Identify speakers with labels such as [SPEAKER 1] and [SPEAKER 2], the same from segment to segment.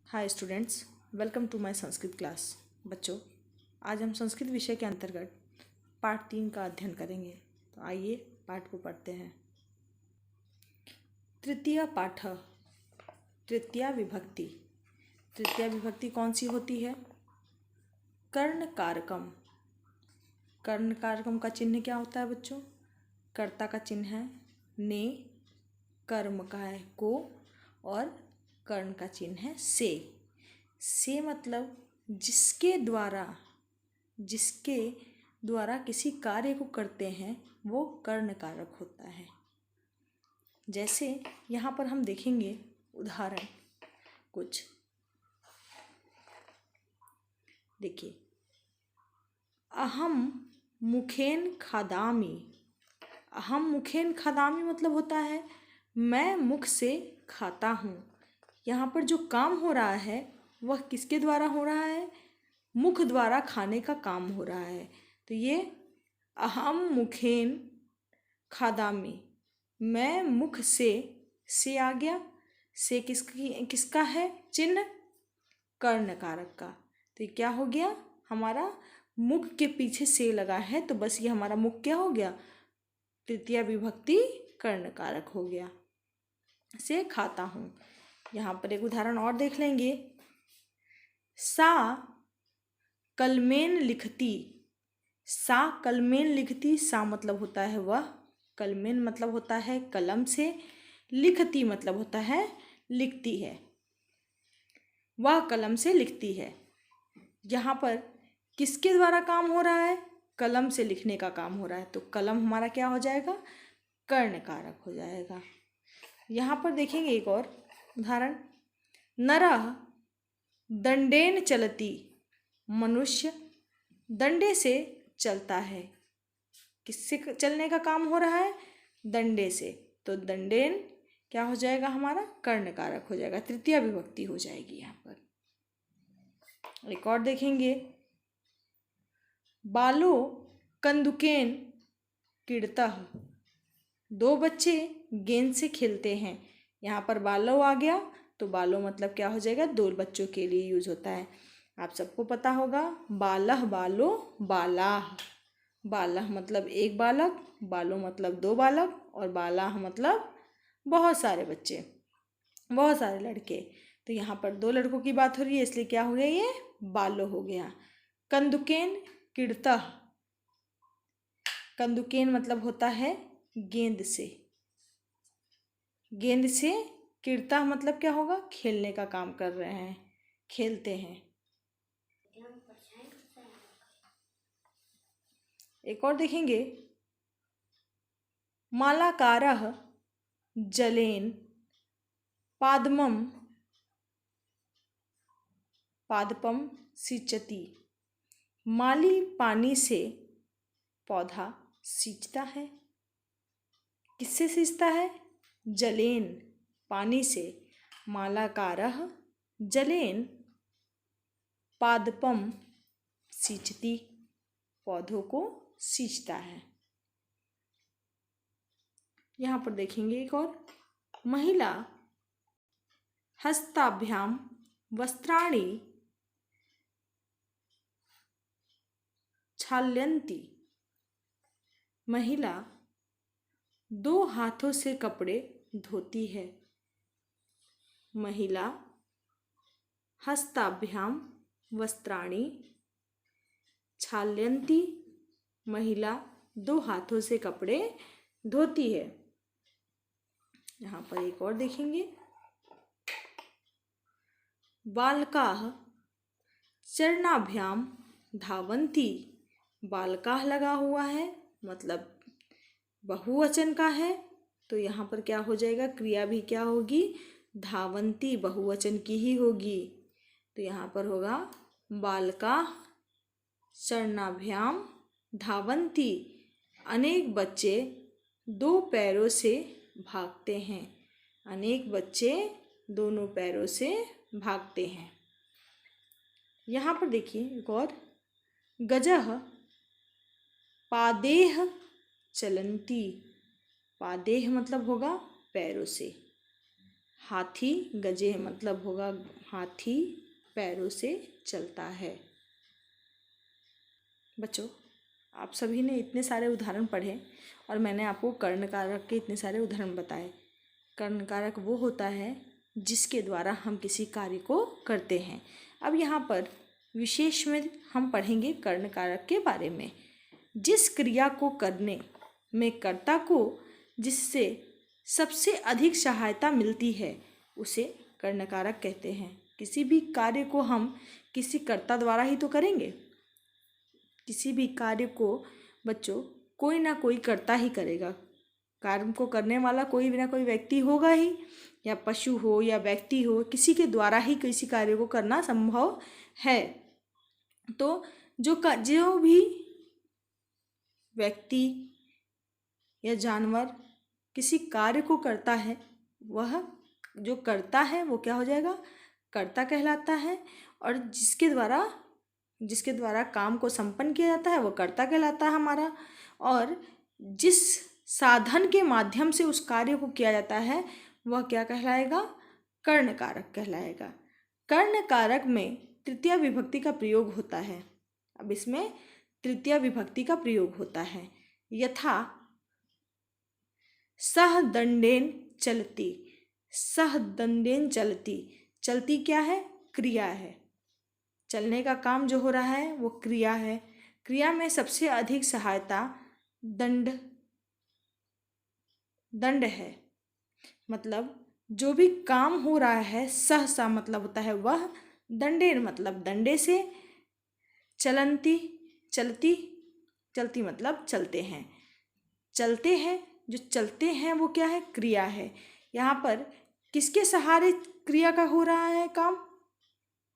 [SPEAKER 1] Hi students, welcome to my Sanskrit class. बच्चों, आज हम संस्कृत विषय के अंतर्गत पाठ 3 का अध्ययन करेंगे। तो आइए पाठ को पढ़ते हैं। तृतीय पाठ, तृतीया विभक्ति। तृतीया विभक्ति कौन सी होती है? कर्ण कारकम। कर्ण कारकम का चिन्ह क्या होता है बच्चों? कर्ता का चिन्ह है ने, कर्म का है को, और कर्ण का चिन्ह है से। से मतलब जिसके द्वारा किसी कार्य को करते हैं वो कर्ण कारक होता है। जैसे यहाँ पर हम देखेंगे उदाहरण कुछ। देखिए, अहम मुखेन खादामी। अहम मुखेन खादामी मतलब होता है मैं मुख से खाता हूँ। यहाँ पर जो काम हो रहा है वह किसके द्वारा हो रहा है? मुख द्वारा खाने का काम हो रहा है। तो ये अहम मुखेन खादामी, मैं मुख से आ गया। से किसका है चिन्ह? कर्ण कारक का। तो ये क्या हो गया? हमारा मुख के पीछे से लगा है, तो बस ये हमारा मुख क्या हो गया? तृतीया विभक्ति कर्ण कारक हो गया। से खाता हूँ। यहाँ पर एक उदाहरण और देख लेंगे। सा कलमेन लिखती। सा कलमेन लिखती। सा मतलब होता है वह, कलमेन मतलब होता है कलम से, लिखती मतलब होता है लिखती है, वह कलम से लिखती है। यहाँ पर किसके द्वारा काम हो रहा है? कलम से लिखने का काम हो रहा है, तो कलम हमारा क्या हो जाएगा? कर्ण कारक हो जाएगा। यहाँ पर देखेंगे एक और उदाहरण। नरः दंडेन चलती। मनुष्य दंडे से चलता है। किससे चलने का काम हो रहा है? दंडे से। तो दंडेन क्या हो जाएगा? हमारा कर्ण कारक हो जाएगा, तृतीया विभक्ति हो जाएगी। यहाँ पर एक और देखेंगे। बालो कंदुकेन क्रीडतः। दो बच्चे गेंद से खेलते हैं। यहाँ पर बालो आ गया, तो बालो मतलब क्या हो जाएगा? दो बच्चों के लिए यूज होता है। आप सबको पता होगा बालह बालो बालाह। बालह मतलब एक बालक, बालो मतलब दो बालक, और बालाह मतलब बहुत सारे बच्चे, बहुत सारे लड़के। तो यहाँ पर दो लड़कों की बात हो रही है, इसलिए क्या हो गया? ये बालो हो गया। कंदुकेन क्रीडतः। कंदुकेन मतलब होता है गेंद से। गेंद से क्रीडता मतलब क्या होगा? खेलने का काम कर रहे हैं, खेलते हैं। एक और देखेंगे। मालाकारः जलेन पादमम पादपम सिंचति। माली पानी से पौधा सींचता है। किससे सींचता है? जलेन पानी से। मालाकारः जलेन पादपम सींचती, पौधों को सींचता है। यहाँ पर देखेंगे एक और। महिला हस्ताभ्याम वस्त्राणि क्षाल्यन्ति। महिला दो हाथों से कपड़े धोती है। महिला हस्ताभ्याम वस्त्राणि क्षाल्यन्ति। महिला दो हाथों से कपड़े धोती है। यहाँ पर एक और देखेंगे। बालकाः चरणाभ्याम धावन्ति। बालकाः लगा हुआ है, मतलब बहुवचन का है, तो यहाँ पर क्या हो जाएगा? क्रिया भी क्या होगी? धावन्ति, बहुवचन की ही होगी। तो यहाँ पर होगा बालकाः चरणाभ्याम धावन्ति। अनेक बच्चे दो पैरों से भागते हैं। अनेक बच्चे दोनों पैरों से भागते हैं। यहाँ पर देखिए एक और। गजः पादेह चलन्ति। पादेह मतलब होगा पैरों से। हाथी गजे मतलब होगा हाथी पैरों से चलता है। बच्चों, आप सभी ने इतने सारे उदाहरण पढ़े और मैंने आपको कर्ण कारक के इतने सारे उदाहरण बताए। कर्ण कारक वो होता है जिसके द्वारा हम किसी कार्य को करते हैं। अब यहाँ पर विशेष में हम पढ़ेंगे कर्ण कारक के बारे में। जिस क्रिया को करने में कर्ता को जिससे सबसे अधिक सहायता मिलती है उसे कर्ण कारक कहते हैं। किसी भी कार्य को हम किसी कर्ता द्वारा ही तो करेंगे। किसी भी कार्य को बच्चों कोई ना कोई करता ही करेगा। कार्य को करने वाला कोई ना कोई व्यक्ति होगा ही, या पशु हो या व्यक्ति हो, किसी के द्वारा ही किसी कार्य को करना संभव है। तो जो भी व्यक्ति या जानवर किसी कार्य को करता है, वह जो करता है वो क्या हो जाएगा, कर्ता कहलाता है। और जिसके द्वारा काम को संपन्न किया जाता है वो कर्ता कहलाता है हमारा। और जिस साधन के माध्यम से उस कार्य को किया जाता है वह क्या कहलाएगा, कर्ण कारक कहलाएगा। कर्ण कारक में तृतीया विभक्ति का प्रयोग होता है। अब इसमें तृतीया विभक्ति का प्रयोग होता है। यथा सह दंडेन चलती। सह दंडेन चलती, चलती क्या है, क्रिया है। चलने का काम जो हो रहा है वो क्रिया है। क्रिया में सबसे अधिक सहायता दंड है। मतलब जो भी काम हो रहा है सहसा मतलब होता है वह, दंडेन मतलब दंडे से, चलती मतलब चलते हैं। चलते हैं, जो चलते हैं वो क्या है, क्रिया है। यहाँ पर किसके सहारे क्रिया का हो रहा है काम,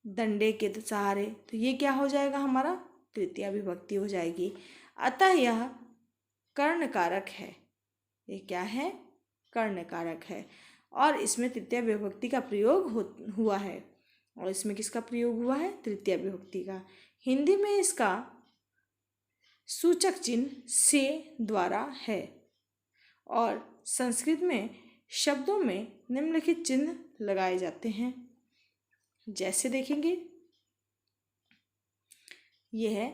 [SPEAKER 1] दंडे के सहारे। तो ये क्या हो जाएगा, हमारा तृतीया विभक्ति हो जाएगी। अतः यह कर्ण कारक है। ये क्या है, कर्ण कारक है। और इसमें तृतीया विभक्ति का प्रयोग हुआ है। और इसमें किसका प्रयोग हुआ है, तृतीया विभक्ति का। हिंदी में इसका सूचक चिन्ह से द्वारा है। और संस्कृत में शब्दों में निम्नलिखित चिन्ह लगाए जाते हैं। जैसे देखेंगे, यह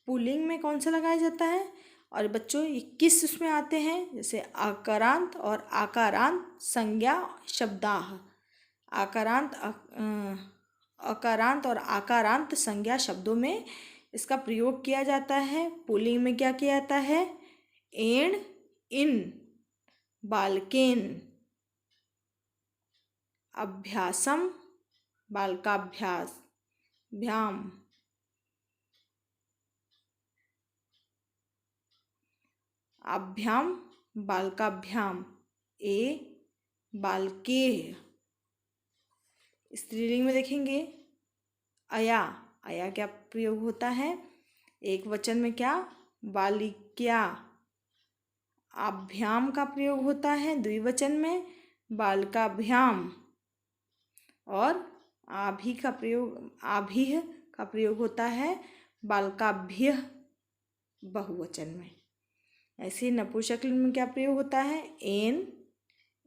[SPEAKER 1] पुल्लिंग में कौन सा लगाया जाता है, और बच्चों ये किस उसमें आते हैं, जैसे आकारांत और आकारांत संज्ञा शब्दाह। आकारांत और आकारांत संज्ञा शब्दों में इसका प्रयोग किया जाता है। पुल्लिंग में क्या किया जाता है, एण, इन, बालकेन, अभ्यासम, बालकाभ्यास, भ्याम, अभ्याम, बालकाभ्याम, ए बालकेह। स्त्रीलिंग में देखेंगे, अया, अया क्या प्रयोग होता है, एक वचन में क्या, बालिक्या। अभ्याम का प्रयोग होता है द्विवचन में, बालकाभ्याम। और आभीह का प्रयोग होता है बालकाभ्यः बहुवचन में। ऐसे नपुंसकलिंग में क्या प्रयोग होता है, एन,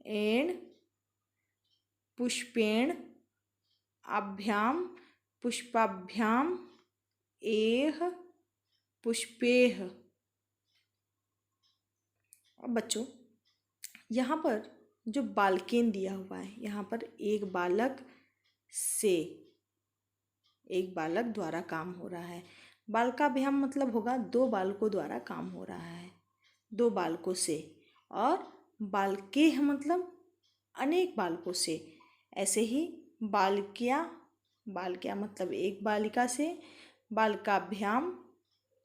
[SPEAKER 1] एण, पुष्पेण, अभ्याम, पुष्पाभ्याम, एह, पुष्पेह। अब बच्चों यहाँ पर जो बालकेन दिया हुआ है, यहाँ पर एक बालक द्वारा काम हो रहा है। बालकाभ्याम मतलब होगा दो बालकों द्वारा काम हो रहा है, दो बालकों से। और बालकेह मतलब अनेक बालकों से। ऐसे ही बालकिया मतलब एक बालिका से, बालकाभ्याम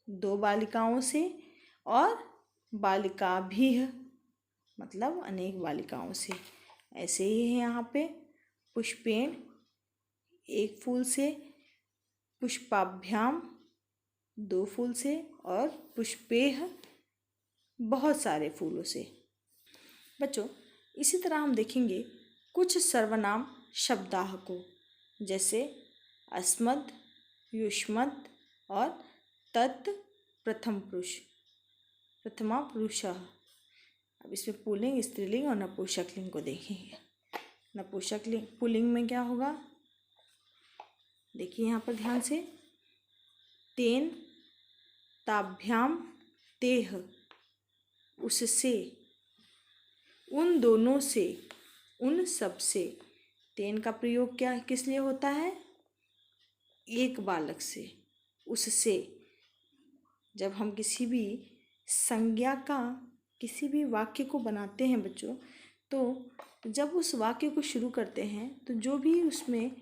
[SPEAKER 1] दो बालिकाओं से, और बालिकाभीः मतलब अनेक बालिकाओं से। ऐसे ही है यहाँ पे पुष्पेण एक फूल से, पुष्पाभ्याम दो फूल से, और पुष्पेह बहुत सारे फूलों से। बच्चों इसी तरह हम देखेंगे कुछ सर्वनाम शब्दाह को, जैसे अस्मद्, युष्मद् और तत् प्रथमा पुरुषः। अब इसमें पुल्लिंग, स्त्रीलिंग और नपुंसकलिंग को देखेंगे। नपुंसक लिंग पुल्लिंग में क्या होगा, देखिए यहाँ पर ध्यान से, तेन, ताभ्याम, तेह, उससे, उन दोनों से, उन सब से। तेन का प्रयोग क्या किस लिए होता है, एक बालक से, उससे। जब हम किसी भी संज्ञा का किसी भी वाक्य को बनाते हैं बच्चों, तो जब उस वाक्य को शुरू करते हैं तो जो भी उसमें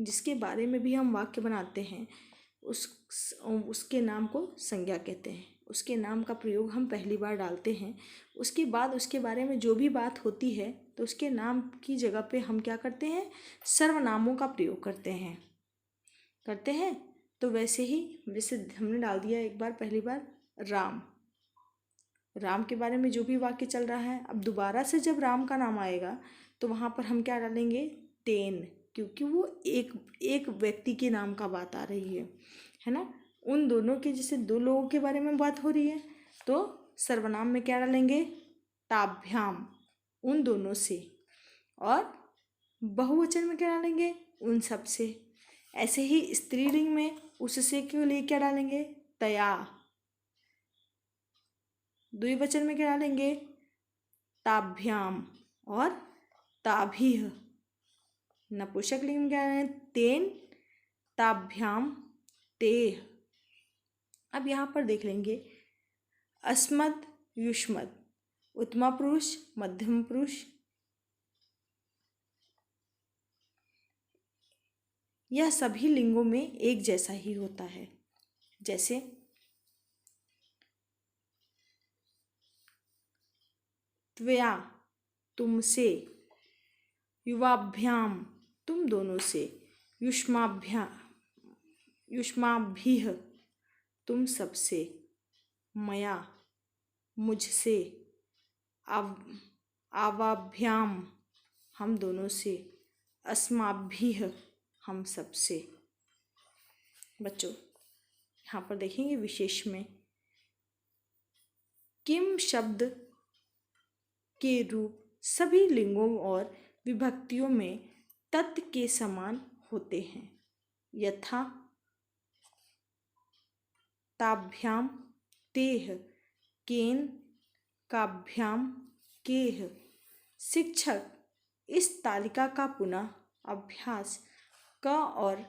[SPEAKER 1] जिसके बारे में भी हम वाक्य बनाते हैं उसके नाम को संज्ञा कहते हैं। उसके नाम का प्रयोग हम पहली बार डालते हैं, उसके बाद उसके बारे में जो भी बात होती है तो उसके नाम की जगह पे हम क्या करते हैं, सर्वनामों का प्रयोग करते हैं। तो वैसे ही जैसे हमने डाल दिया एक बार, पहली बार राम के बारे में जो भी वाक्य चल रहा है, अब दोबारा से जब राम का नाम आएगा तो वहाँ पर हम क्या डालेंगे, तेन, क्योंकि वो एक व्यक्ति के नाम का बात आ रही है ना। उन दोनों के, जैसे दो लोगों के बारे में बात हो रही है तो सर्वनाम में क्या डालेंगे, ताभ्याम, उन दोनों से। और बहुवचन में क्या डालेंगे, उन सब से। ऐसे ही स्त्रीलिंग में उससे के लिए क्या डालेंगे, तया। द्विवचन में क्या डालेंगे, ताभ्याम और ताभीह। नपुंसक लिंग में क्या डालेंगे, तेन, ताभ्याम, तेह। अब यहाँ पर देख लेंगे, अस्मद, युष्मद, उत्तम पुरुष, मध्यम पुरुष, यह सभी लिंगों में एक जैसा ही होता है। जैसे त्वया, तुमसे, युवाभ्याम, तुम दोनों से, युष्माभिः, तुम सबसे, मया, मुझसे, आवाभ्याम, हम दोनों से, अस्माभिः, हम सबसे। बच्चों यहाँ पर देखेंगे विशेष में किम शब्द के रूप सभी लिंगों और विभक्तियों में तत् के समान होते हैं। यथा ताभ्याम, तेह, केन, काभ्याम, केह। शिक्षक इस तालिका का पुनः अभ्यास क और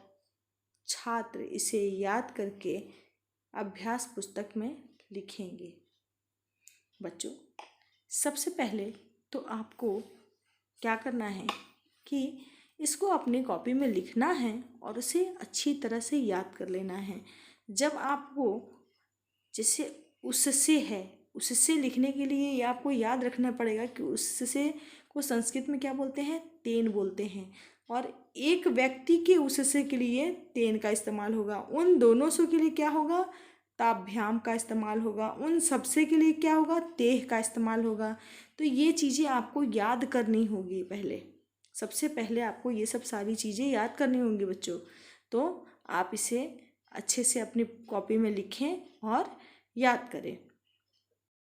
[SPEAKER 1] छात्र इसे याद करके अभ्यास पुस्तक में लिखेंगे। बच्चों सबसे पहले तो आपको क्या करना है कि इसको अपनी कॉपी में लिखना है और उसे अच्छी तरह से याद कर लेना है। जब आपको जैसे उससे है, उससे लिखने के लिए ये आपको याद रखना पड़ेगा कि उससे को संस्कृत में क्या बोलते हैं, तेन बोलते हैं। और एक व्यक्ति के उससे के लिए तेन का इस्तेमाल होगा, उन दोनों सौ के लिए क्या होगा, ताभ्याम का इस्तेमाल होगा, उन सबसे के लिए क्या होगा, तेह का इस्तेमाल होगा। तो ये चीज़ें आपको याद करनी होगी। सबसे पहले आपको ये सब सारी चीज़ें याद करनी होंगी बच्चों। तो आप इसे अच्छे से अपनी कॉपी में लिखें और याद करें।